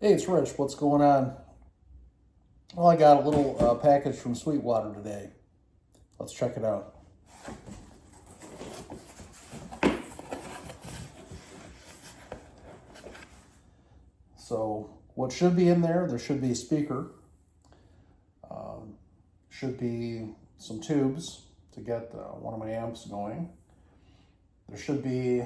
Hey, it's Rich. What's going on? Well, I got a little package from Sweetwater today. Let's check it out. So, what should be in there should be a speaker. Should be some tubes to get one of my amps going. There should be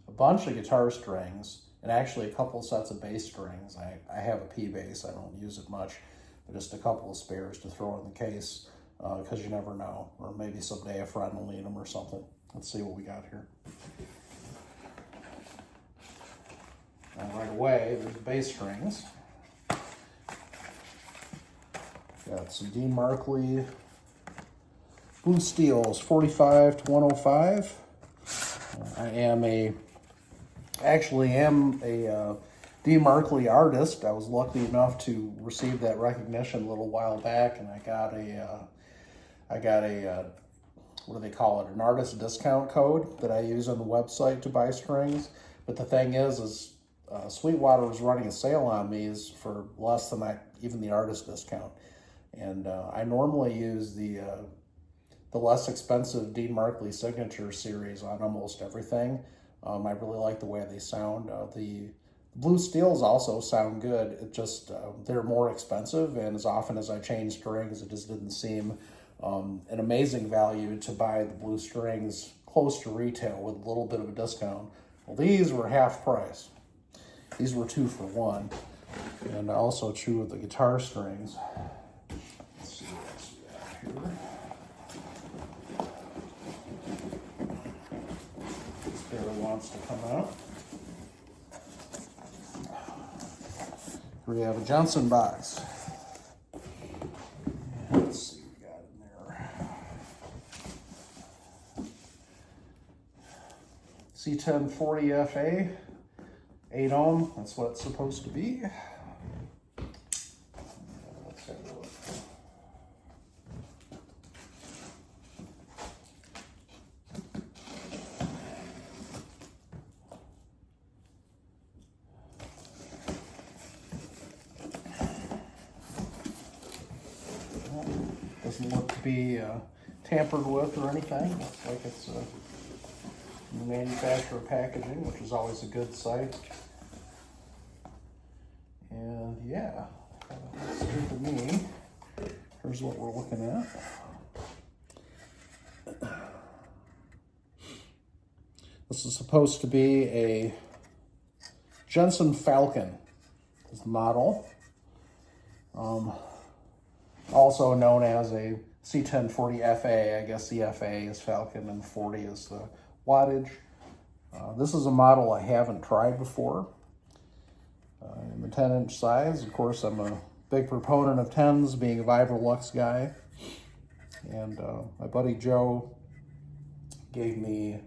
a bunch of guitar strings and actually a couple sets of bass strings. I have a P bass, I don't use it much, but just a couple of spares to throw in the case because you never know, or maybe someday a friend will need them or something. Let's see what we got here. And right away, there's the bass strings. Got some Dean Markley Blue Steels 45 to 105. I actually am a Dean Markley artist. I was lucky enough to receive that recognition a little while back, and I got a what do they call it? An artist discount code that I use on the website to buy strings. But the thing is Sweetwater was running a sale on these for less than even the artist discount. And I normally use the less expensive Dean Markley Signature series on almost everything. I really like the way they sound. The Blue Steels also sound good. It just, they're more expensive, and as often as I change strings, it just didn't seem an amazing value to buy the blue strings close to retail with a little bit of a discount. Well, these were half price. These were 2 for 1. And also true with the guitar strings. Let's see what else we got here. This barely wants to come out. Here we have a Jensen box. Let's see what we got in there. C1040FA, 8 ohm, that's what it's supposed to be. Let's have a look. Doesn't look to be tampered with or anything. Looks like it's manufacturer packaging, which is always a good sight. And yeah, that's good to me. Here's what we're looking at. This is supposed to be a Jensen Falcon, is the model. Also known as a C1040FA. I guess the FA is Falcon and 40 is the wattage. This is a model I haven't tried before. In the 10-inch size, of course, I'm a big proponent of 10s, being a Vibrolux guy. And my buddy Joe gave me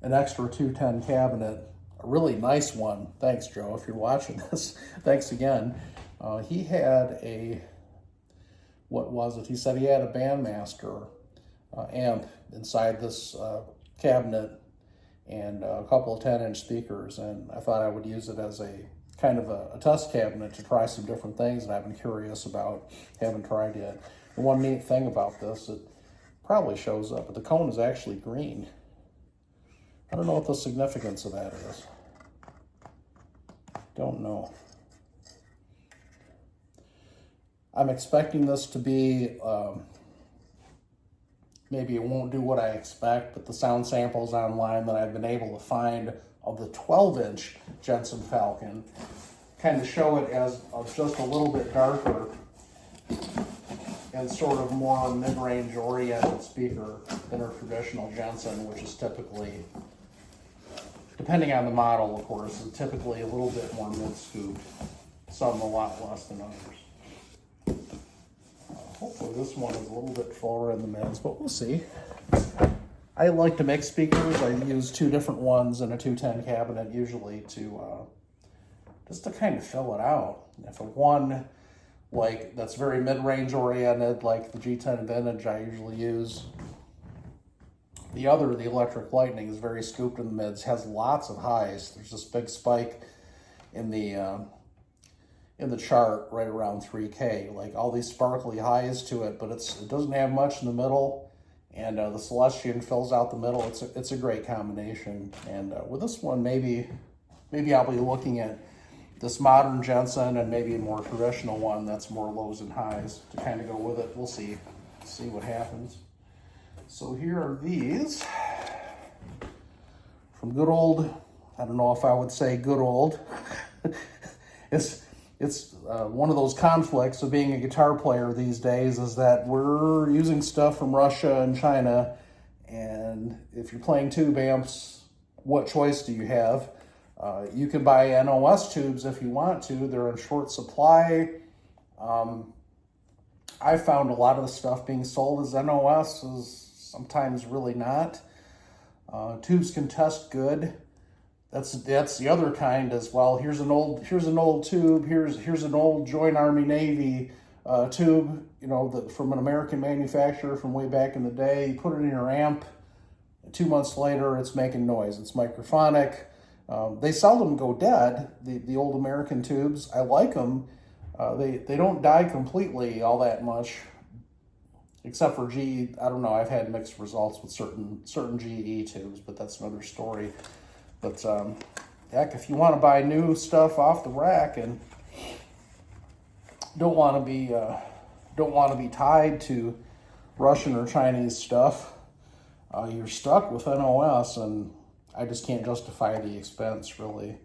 an extra 210 cabinet, a really nice one. Thanks, Joe, if you're watching this. Thanks again. He had a, what was it? He said he had a Bandmaster amp inside this cabinet and a couple of 10-inch speakers, and I thought I would use it as a kind of a test cabinet to try some different things that I've been curious about, haven't tried yet. And one neat thing about this, it probably shows up, but the cone is actually green. I don't know what the significance of that is. Don't know. I'm expecting this to be, maybe it won't do what I expect, but the sound samples online that I've been able to find of the 12-inch Jensen Falcon kind of show it as just a little bit darker and sort of more mid-range oriented speaker than a traditional Jensen, which is typically, depending on the model, of course, is typically a little bit more mid-scooped, some a lot less than others. Hopefully this one is a little bit fuller in the mids, but we'll see. I like to mix speakers. I use 2 different ones in a 210 cabinet usually to just to kind of fill it out. If a one like that's very mid-range oriented, like the G10 Vintage I usually use. The other, the Electric Lightning, is very scooped in the mids, has lots of highs. There's this big spike in the in the chart right around 3K, like all these sparkly highs to it, but it doesn't have much in the middle, and the Celestian fills out the middle. It's a great combination, and with this one, maybe I'll be looking at this modern Jensen and maybe a more traditional one that's more lows and highs to kind of go with it. We'll see what happens. So here are these from good old, I don't know if I would say good old. It's one of those conflicts of being a guitar player these days, is that we're using stuff from Russia and China, and if you're playing tube amps, what choice do you have? You can buy NOS tubes if you want to. They're in short supply. I found a lot of the stuff being sold as NOS is sometimes really not. Tubes can test good. That's the other kind as well. Here's an old tube. Here's an old Joint Army Navy tube, from an American manufacturer from way back in the day. You put it in your amp. 2 months later, it's making noise. It's microphonic. They seldom go dead. The old American tubes, I like them. They don't die completely all that much, except for GE. I don't know. I've had mixed results with certain GE tubes, but that's another story. But heck, if you want to buy new stuff off the rack and don't want to be tied to Russian or Chinese stuff, you're stuck with NOS, and I just can't justify the expense, really.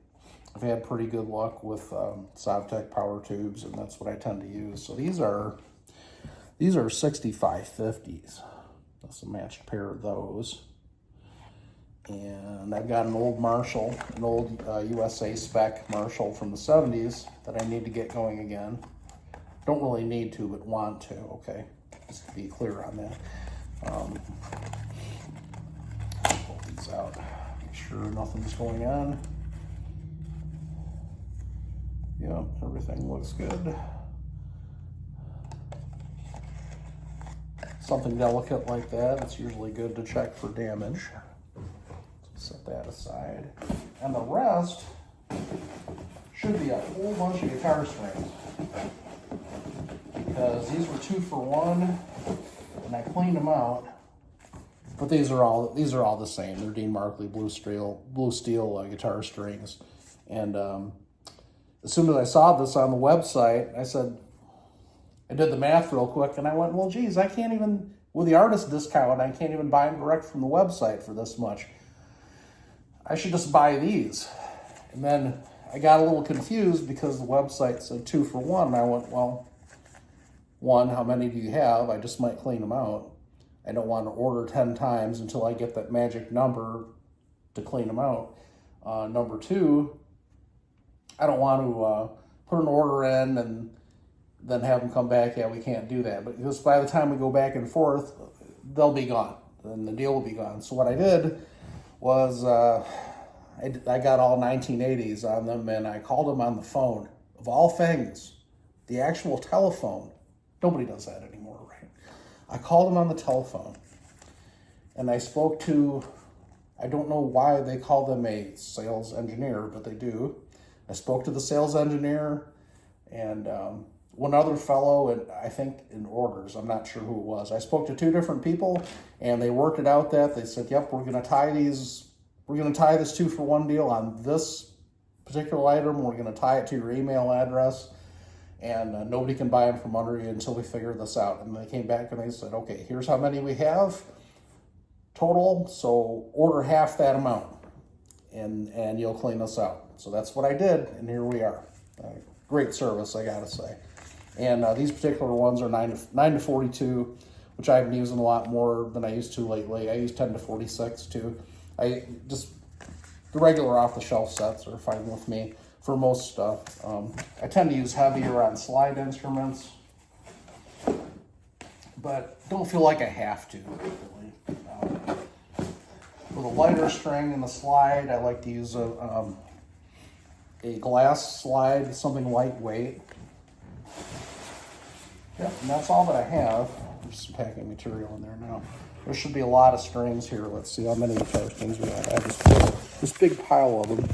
I've had pretty good luck with Sovtek power tubes, and that's what I tend to use. So these are 6550s. That's a matched pair of those. And I've got an old Marshall, an old USA spec Marshall from the 70s that I need to get going again. Don't really need to, but want to, okay? Just to be clear on that. Pull these out, make sure nothing's going on. Yep, everything looks good. Something delicate like that, it's usually good to check for damage. Set that aside. And the rest should be a whole bunch of guitar strings, because these were 2 for 1 and I cleaned them out. But these are all the same. They're Dean Markley blue steel guitar strings. And as soon as I saw this on the website, I did the math real quick, and I went, well, geez, I can't even, with the artist discount, I can't even buy them direct from the website for this much. I should just buy these. And then I got a little confused because the website said 2 for 1. And I went, well, 1, how many do you have? I just might clean them out. I don't want to order 10 times until I get that magic number to clean them out. Number 2, I don't want to put an order in and then have them come back. Yeah, we can't do that. But because by the time we go back and forth, they'll be gone. And the deal will be gone. So what I did was I got all 1980s on them, and I called them on the phone. Of all things, the actual telephone. Nobody does that anymore, right? I called them on the telephone, and I spoke to, I don't know why they call them a sales engineer, but they do. I spoke to the sales engineer and one other fellow, and I think in orders, I'm not sure who it was. I spoke to 2 different people, and they worked it out that they said, yep, we're going to tie this 2 for 1 deal on this particular item. We're going to tie it to your email address, and nobody can buy them from under you until we figure this out. And they came back and they said, okay, here's how many we have total, so order half that amount, and you'll clean us out. So that's what I did, and here we are. Great service, I gotta say. And these particular ones are 9 to 42, which I've been using a lot more than I used to lately. I use 10 to 46 too. The regular off-the-shelf sets are fine with me for most stuff. I tend to use heavier on slide instruments, but don't feel like I have to, really. For the lighter string and the slide, I like to use a glass slide, something lightweight. Yep, and that's all that I have. There's some packing material in there now. There should be a lot of strings here. Let's see how many guitar strings we have. I have this big pile of them.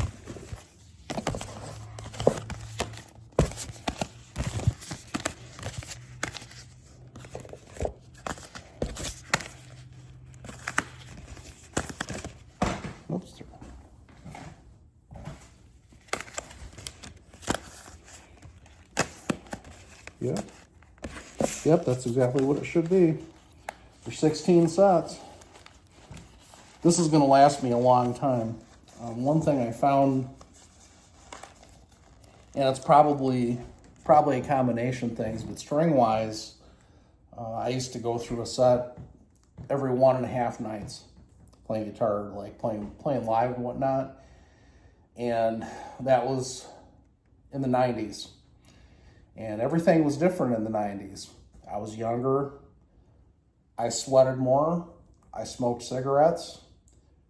Yep. Yep, that's exactly what it should be. There's 16 sets. This is going to last me a long time. One thing I found, and it's probably a combination of things, but string-wise, I used to go through a set every 1.5 nights playing guitar, like playing live and whatnot. And that was in the 90s. And everything was different in the 90s. I was younger. I sweated more. I smoked cigarettes.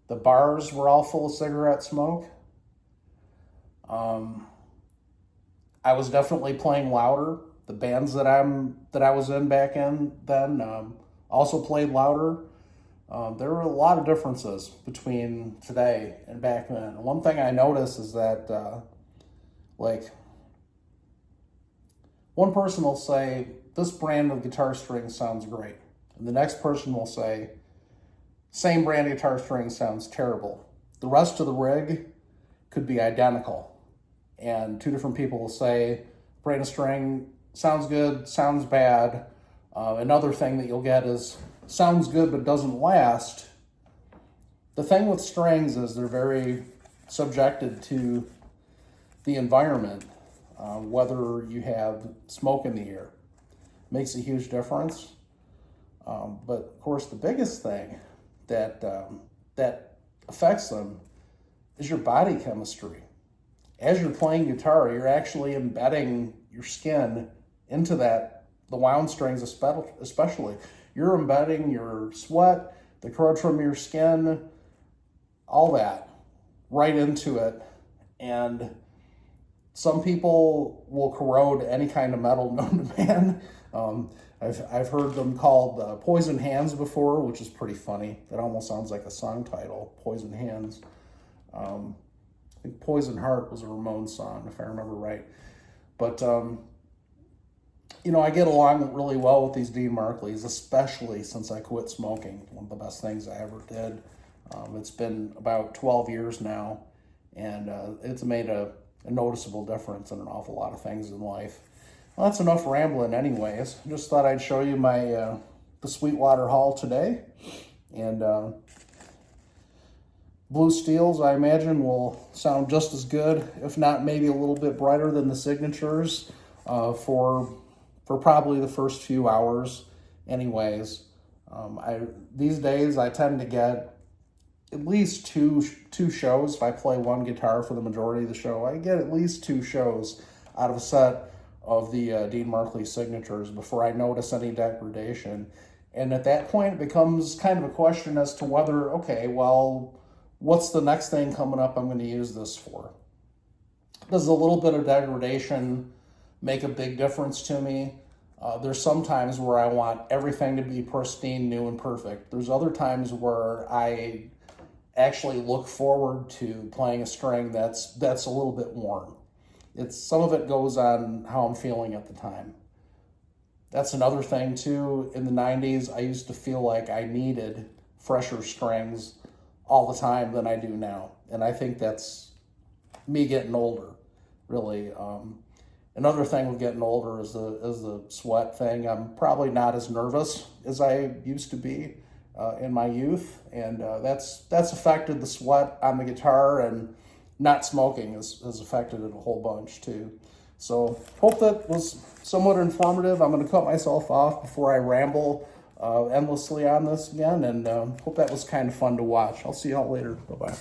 The bars were all full of cigarette smoke. I was definitely playing louder. The bands that I was in back then also played louder. There were a lot of differences between today and back then. One thing I noticed is that like one person will say, this brand of guitar string sounds great. And the next person will say, same brand of guitar string sounds terrible. The rest of the rig could be identical. And two different people will say, brand of string sounds good, sounds bad. Another thing that you'll get is, sounds good but doesn't last. The thing with strings is they're very subjected to the environment, whether you have smoke in the air. Makes a huge difference. But of course, the biggest thing that affects them is your body chemistry. As you're playing guitar, you're actually embedding your skin into the wound strings especially. You're embedding your sweat, the corrosion from your skin, all that right into it. And some people will corrode any kind of metal known to man. I've heard them called poison hands before, which is pretty funny. It almost sounds like a song title, Poison Hands. I think Poison Heart was a Ramones song, if I remember right. But, I get along really well with these Dean Markleys, especially since I quit smoking. One of the best things I ever did. It's been about 12 years now, and it's made a noticeable difference in an awful lot of things in life. Well, that's enough rambling anyways. Just thought I'd show you my the Sweetwater haul today. And blue steels, I imagine, will sound just as good, if not maybe a little bit brighter than the signatures for probably the first few hours anyways. These days I tend to get at least two shows. If I play one guitar for the majority of the show, I get at least 2 shows out of a set of the Dean Markley signatures before I notice any degradation. And at that point, it becomes kind of a question as to whether, okay, well, what's the next thing coming up I'm going to use this for? Does a little bit of degradation make a big difference to me? There's some times where I want everything to be pristine, new, and perfect. There's other times where I actually look forward to playing a string that's a little bit worn. Some of it goes on how I'm feeling at the time. That's another thing too. In the 90s, I used to feel like I needed fresher strings all the time than I do now. And I think that's me getting older, really. Another thing with getting older is the sweat thing. I'm probably not as nervous as I used to be in my youth. And that's affected the sweat on the guitar, and not smoking has affected it a whole bunch too. So hope that was somewhat informative. I'm going to cut myself off before I ramble endlessly on this again, and hope that was kind of fun to watch. I'll see y'all later. Bye-bye.